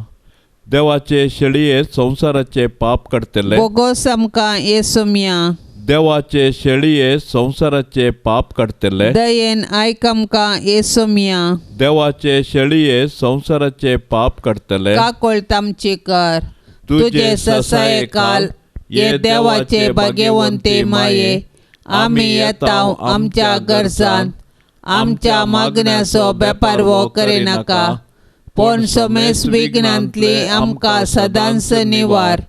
देवाचे शेळये संसाराचे पाप काडतले. बोगोस आमकां येसुम्या देवाचे शेळये संसाराचे पाप काडतले. दयेन आयक आमकां येसुम्या देवाचे शेळये संसाराचे पाप काडतले. काकोळतामची कर तुझे ससाये काल ये देवाचे भाग्यवंते माये आमी येताव आमच्या गरजांत आमच्या मागण्याचो बेपार वो करिनाका पण समेस विघ्नांतली आमकां सदांच निवार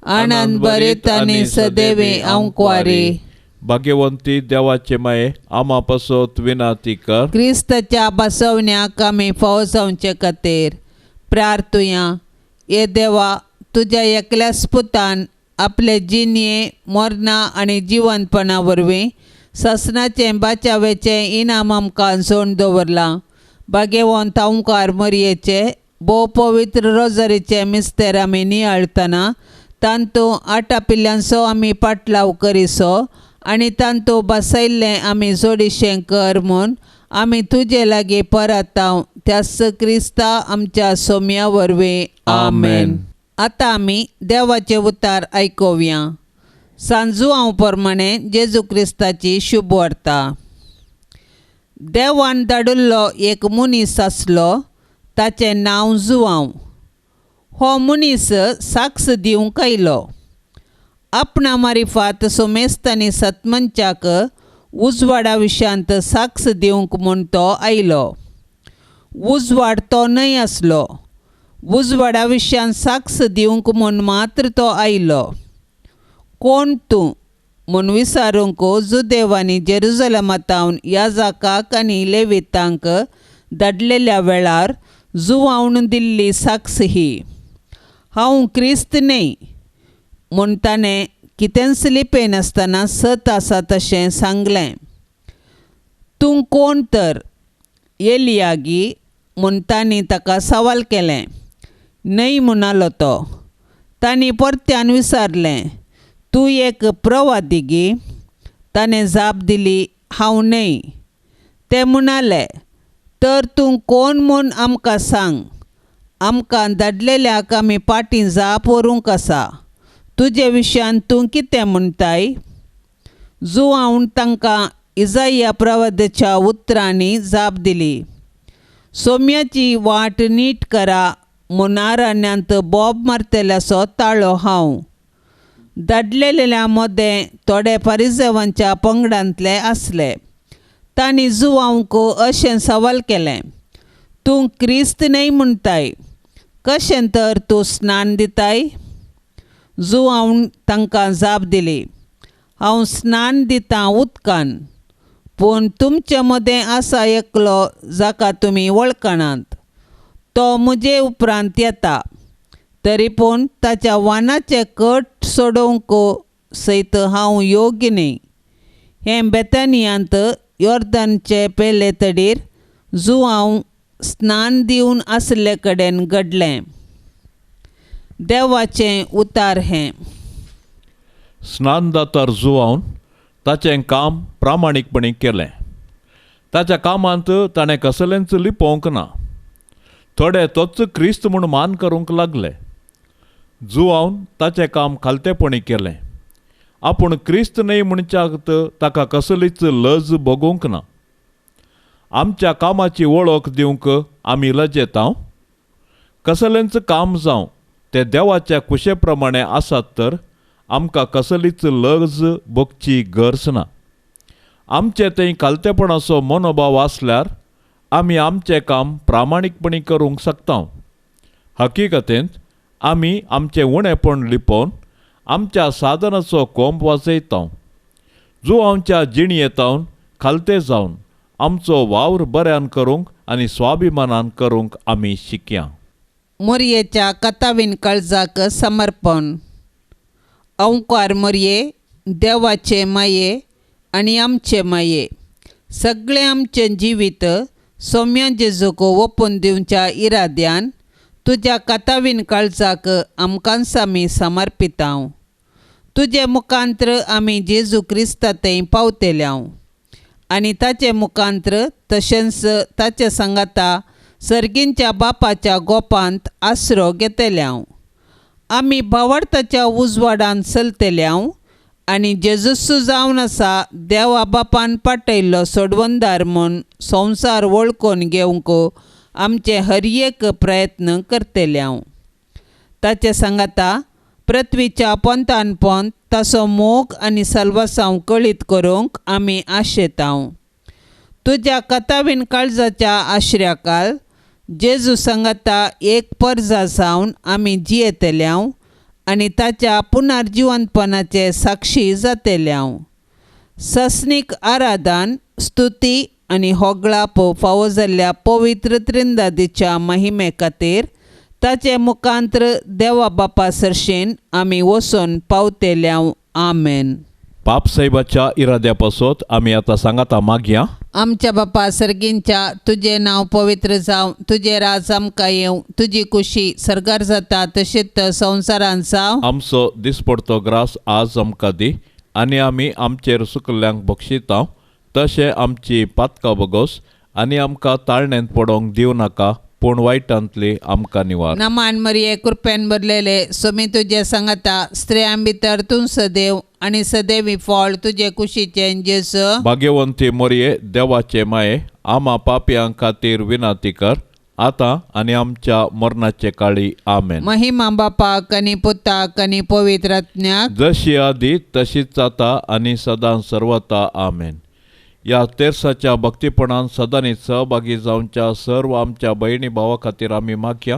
आनंद बरीत आनी सदैवे अंक्वारी. भाग्यवंती देवाचे माये आमा पासोत विनाती कर. क्रिस्ताच्या बसवण्याक आमी फौजांचे खातीर प्रार्थुया. ये देवा तुज्या एकल्याच पुतान आपले जिणये मरणा आनी जिवंतपणा वरवीं ससनाचें बाचावेचें इनाम आमकां सोण दवरलां. भाग्यवंत तांकार मरयेचे भोव पवित्र रोजरीचें मिस्तेर आमी नियाळतना तांतू 8 पिल्ल्यांचो आमी पाटलाव करिसो आनी तांतू बसयल्लें आमी जोडिशें कर म्हूण आमी तुजे लागीं परतांव त्याच क्रिस्ता आमच्या सोम्या वरवीं. आमेन. आतां आमी देवाचें उतार आयकुया. सांजू हांव प्रमाणें जेजू क्रिस्ताची शुभ वार्ता. देवान धाडिल्लो एक मनीस आसलो, ताचें नांव जुआंव. हो मनीस साक्ष दिवंक आयलो. आपणा मारिफात सोमेस्तांनी सतमंचाक उजवाडा विशांत साक्ष दिवंक म्हूण तो आयलो. उजवाड तो न्हय आसलो, उजवाडा विशांत साक्ष दिवंक म्हूण मात्र तो आयलो. कोण तूं म्हूण विचारूंक जुदेवांनी जेरुजलेमांतावन याजकाक आनी लेवितांक धाडलेल्या वेळार जुआंवन दिल्ली साक्ष ही. हांव क्रिस्त न्हय म्हूण ताणें कितेंच लिपेन आसतना 6 तासां तशें सांगलें. तूं कोण तर एलियागी म्हूण तांणी ताका सवाल केलें. न्हय म्हणालो तो. तांणी परत्यान विचारलें, तूं एक प्रवादिगी? ताणें जाप दिली, हांव न्हय. ते म्हणाले, तर तूं कोण म्हूण आमकां सांग. आमकां धाडलेल्याक आमी पाटीं जाप व्हरूंक आसा. तुजे विशयान तूं कितें म्हणटाय? जुआंवन तांकां इसाया प्रवादच्या उतरांनी जाप दिली. सोम्याची वाट नीट करा म्हूण आरान्यांत बोब मारतेल्याचो ताळो हांव. धाडलेल्या मदें थोडे फारिसेवांच्या पंगडांतले आसले. तांणी जुआंवक अशें सवाल केलें, तूं क्रिस्त न्हय म्हणटाय, कशें तर तूं स्नान दिताय? जुआंवन तांकां जाप दिली, हांव स्नान दितां उदकान, पूण तुमचे मदें आसा एकलो जाका तुमी वळखनात. तो म्हजे उपरांत येता. तरी पूण ताच्या वानाचे कट सोडोवंक सयत हांव योग्य न्हय. हें बेतानियांत योर्दानचे पेले तडीर जुआंव स्नान दिवन आसले कडेन घडलें. देवाचें उतार हें. स्नानदातार जुआंवन ताचें काम प्रामाणीकपणी केलें. ताच्या कामांत ताणें कसलेंच लिपोवंक ना. थोडे तोच क्रिस्त म्हूण मान करूंक लागले. जुआंवन ताचें काम खालतेपणी केलें. आपूण क्रिस्त न्हय म्हणच्यात ताका कसलीच लज भोगूंक ना. आमच्या कामाची वळख दिवंक आमी लजेतांव. कसलेंच काम जावं तें देवाच्या कुशे प्रमाणें आसात तर आमकां कसलीच लज भोगची गरज ना. आमचें थंय खालतेपणाचो मनोभाव आसल्यार आमी आमचें काम प्रामाणीकपणी करूंक शकता. हकिकतेंत आमी आमचें उणेपण लिपोवन आमच्या साधनाचो कोंब वाजयता. जुआंवच्या जिणयेतावन खालते जावन आमचो वावर बऱ्यान करूंक आनी स्वाभिमानान करूंक आमी शिकया. मोरयेच्या कतावीन काळजाक समर्पण. ओंकार मोरये, देवाचे माये आनी आमचे माये, सगळें आमचें जिवीत सोम्या जेजूक ओपून दिवच्या इराद्यान तुज्या कतावीन काळजाक आमकां आमी समर्पितांव. तुजे मुखांत्र आमी जेजू क्रिस्तांतय पावतेल्याव आनी ताचे मुखांत्र तशेंच ताचे सांगाता सर्गींच्या बापाच्या गोपांत आसरो घेतल्याव. आमी भावार्थाच्या उजवाडान चलतेल्याव आनी जेजूस जावन आसा देवा बापान पाटयल्लो सोडवंदार म्हूण संवसार वळखून घेवंक आमचे हर एक प्रयत्न करतेल्याव. ताचे सांगाता पृथ्वीच्या पंतान पंत ताचो मोग आनी सल्वासांव कळीत करूंक आमी आशेतांव. तुज्या कतावीन काळजाच्या आश्र्याकाल जेजू सांगाता एक परजा जावन आमी जियेतल्याव आनी ताच्या पुनर्जिवंतपणाचे साक्षी जातेल्याव. सस्नीक आराधन, स्तुती आनी होगळाप फावो जाल्ल्या पवित्र त्रिंदादीच्या महिमे खातीर ताचे मुखांत्र देवा बापा सरशेन आमी वचून पावतेल्याव. आमेन. पाप साहेबाच्या इराद्यापासून आम्ही आता सांगाता मागया. आमच्या बापा सर्गींच्या तुझे नाव पवित्र जावं, तुझे राज आमकां येवं, तुझी कुशी सरकार जाता तशीच संवसारान जावं. आमचो दिसपडतो ग्रास आज आमकां दी, आनी आमी आमचेर सुकल्ल्यांक बक्षितांव. तशें आमची पातकां बगोस, आनी आमकां ताळणेंत पडोंक दिवं नाका, पूण वायटांतली आमकां निवार. नमान मरिये कृपेन भरलेले सोमी तुझे सांगता, स्त्रियां भितर तूं सदैव आनी सदैवी फळ तुझे कुशीचे जेसू. भाग्यवंती मोरये, देवाचे माये, आमा पापयांक खातीर विनाती कर, आतां आनी आमच्या मरणाचे काळी. आमेन. महिमा बापाक आनी पुताक आनी पवित्र आत्म्याक, जशी आदी तशीच आता आनी सदां सर्वता. आमेन. या तेरसाच्या भक्तीपणान सदांच सहभागी जावच्या सर्व आमच्या बहिणी भावा खातीर आमी मागया.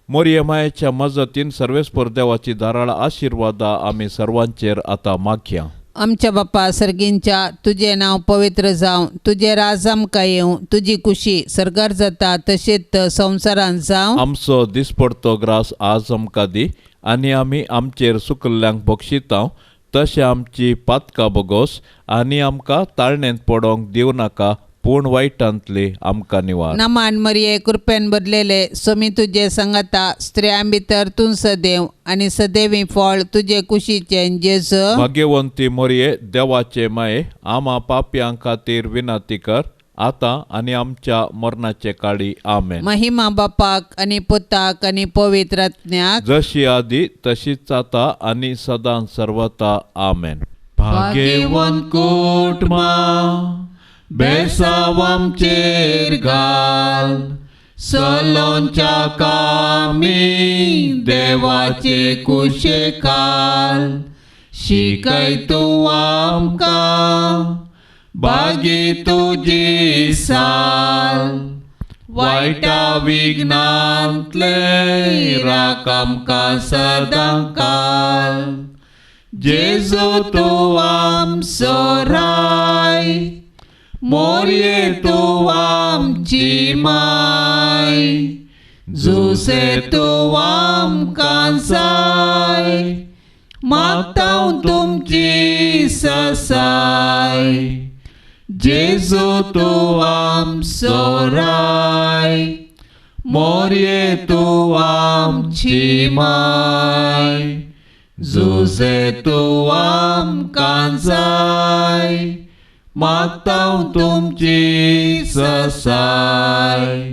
मोरये मायेच्या मजतीन सर्वेस्पर देवाची धाराळ आशिर्वादा आमी सर्वांचेर आता मागया. आमच्या बापा सर्गींच्या तुझे नाव पवित्र जावं, तुझे राज आमकां येवं, तुझी कुशी सरकार जाता तशीच संवसारान जावं. आमचो दिसपडतो ग्रास आज आमकां दी, आनी आमी आमचेर सुकल्ल्यांक बक्षितांव. तशें आमची पातकां बगोस, आनी आमकां ताळणेंत पडोंक दिवं नाका, पूण वायटांतली आमकां निवार. नमान मरिये कृपेन भरलेले सोमी तुझे सांगता, स्त्रियां भितर तूं सदैव आनी सदैवी फळ तुझे कुशीचे जेसू. भाग्यवंती मोरये, देवाचे माये, आमा पापयांक खातीर विनाती कर, आतां आनी आमच्या मरणाचे काळी. आमेन. महिमा बापाक आनी पुताक आनी पवित्र आत्म्याक, जशी आदी तशीच आता आनी सदां सर्वता. आमेन. भाग्यवंत कुटुंबा, बेसाव आमचेर घाल, सलोंच्या कामी देवाचे कुशेकाल. शिकय तूं आमकां बागी तुजी साल, वायटा विघ्नांतले राख आमकां सदां काल. जेजू तूं आमचो राय, मोरये तूं आमची माय, जुसे तूं आमकां जाय, मागतां तुमची ससाय. जेजू तूं आमचो राय, मोरये तूं आमची माय, जुसे तूं आमकां जाय, मागतां तुमची ससाय.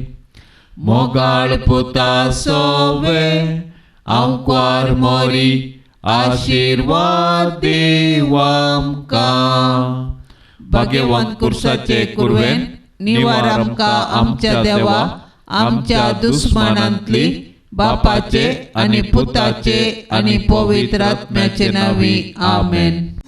मोगाळ पुता सोवे आमकां मोरी, आशिर्वाद दिव आमकां. भाग्यवंत कुर्साचे कुरवेन निवार आमकां आमच्या देवा, आमच्या दुस्मनांतली, बापाचे आनी पुताचे आनी पवित्र आत्म्याचे नांवी. आमेन.